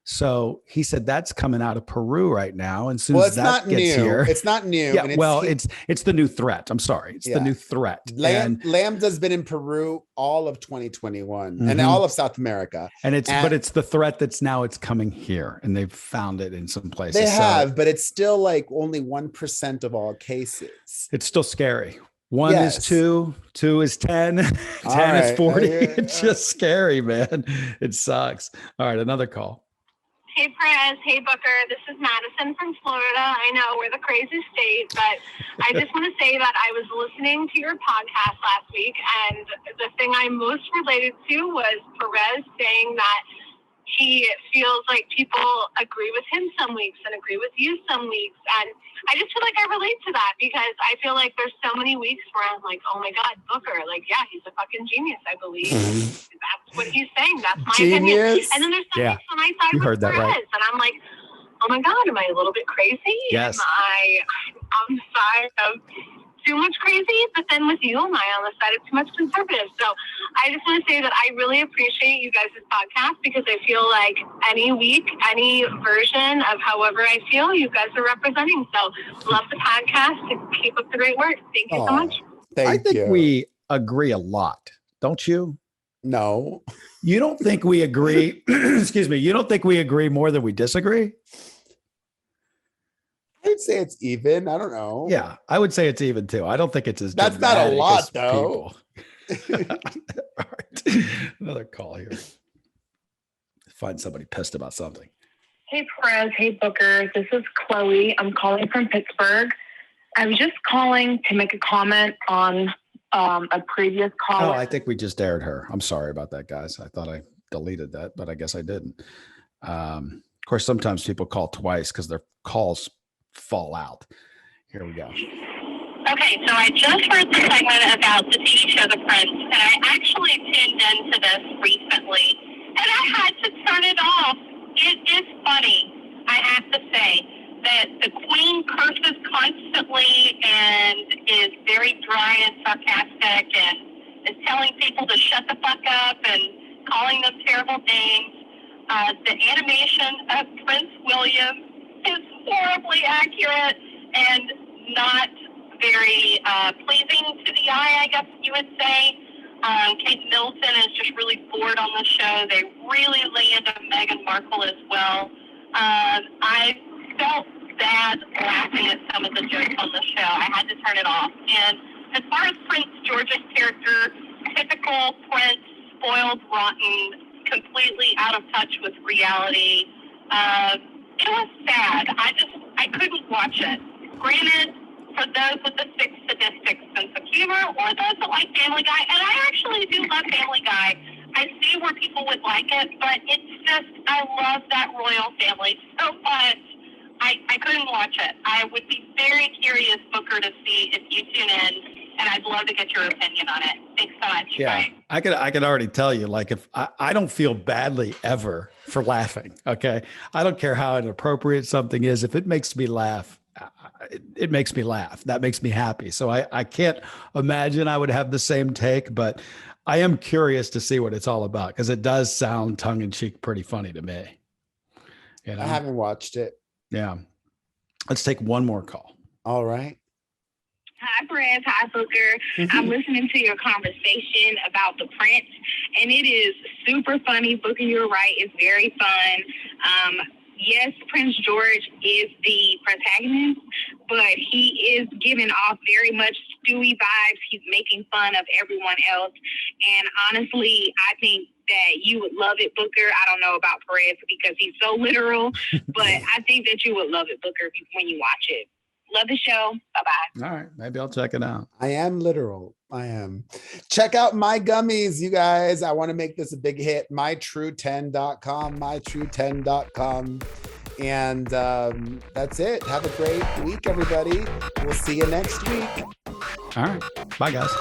So he said that's coming out of Peru right now. And soon as that gets here, it's not new. Yeah, it's the new threat. I'm sorry, it's the new threat. Lambda's been in Peru all of 2021 and all of South America. But it's the threat it's coming here, and they've found it in some places. They have, but it's still like only 1% of all cases. It's still scary. 1 is 2, 2 is 10, 10 is 40. It's just scary, man. It sucks. All right, another call. Hey, Perez. Hey, Booker. This is Madison from Florida. I know we're the crazy state, but I just want to say that I was listening to your podcast last week, and the thing I most related to was Perez saying that he feels like people agree with him some weeks and agree with you some weeks. And I just feel like I relate to that, because I feel like there's so many weeks where I'm like, oh my God, Booker, like, yeah, he's a fucking genius, I believe. That's what he's saying. That's my opinion. And then there's some weeks when I side with Perez, right? And I'm like, oh my God, am I a little bit crazy? Yes. Am I on the side of too much crazy? But then with you, am I on the side of too much conservative? So I just want to say that I really appreciate you guys' podcast, because I feel like any week, any version of however I feel, you guys are representing. So love the podcast, and keep up the great work. Thank you so much. I think we agree a lot, don't you? No. You don't think we agree? Excuse me. You don't think we agree more than we disagree? I'd say it's even. I don't know. Yeah, I would say it's even too. I don't think it's as that's not a lot though. All right. Another call here. Find somebody pissed about something. Hey, Perez. Hey, Booker. This is Chloe. I'm calling from Pittsburgh. I was just calling to make a comment on a previous call. Oh, I think we just aired her. I'm sorry about that, guys. I thought I deleted that, but I guess I didn't. Of course, sometimes people call twice because their calls fall out. Here we go. Okay, so I just heard the segment about the TV show The Prince, and I actually tuned into this recently, and I had to turn it off. It is funny, I have to say, that the Queen curses constantly and is very dry and sarcastic and is telling people to shut the fuck up and calling them terrible names. The animation of Prince William is horribly accurate and not very pleasing to the eye, I guess you would say. Kate Middleton is just really bored on the show. They really lay into Meghan Markle as well. I felt bad laughing at some of the jokes on the show. I had to turn it off. And as far as Prince George's character, typical Prince, spoiled, rotten, completely out of touch with reality, It was sad. I couldn't watch it. Granted, for those with the sick sadistic sense of humor, or those that like Family Guy, and I actually do love Family Guy. I see where people would like it, but it's just, I love that royal family so much. I couldn't watch it. I would be very curious, Booker, to see if you tune in, and I'd love to get your opinion on it. Thanks so much. Yeah, Bye. I could already tell you, like, if I don't feel badly ever for laughing. Okay. I don't care how inappropriate something is. If it makes me laugh, it makes me laugh. That makes me happy. So I can't imagine I would have the same take, but I am curious to see what it's all about, because it does sound tongue in cheek pretty funny to me. You know? I haven't watched it. Yeah. Let's take one more call. All right. Hi, Perez. Hi, Booker. I'm listening to your conversation about the Prince, and it is super funny. Booker, you're right. It's very fun. Yes, Prince George is the protagonist, but he is giving off very much Stewie vibes. He's making fun of everyone else. And honestly, I think that you would love it, Booker. I don't know about Perez because he's so literal, but I think that you would love it, Booker, when you watch it. Love the show. Bye-bye. All right. Maybe I'll check it out. I am literal. I am. Check out my gummies, you guys. I want to make this a big hit. mytrue10.com, mytrue10.com. And that's it. Have a great week, everybody. We'll see you next week. All right. Bye, guys.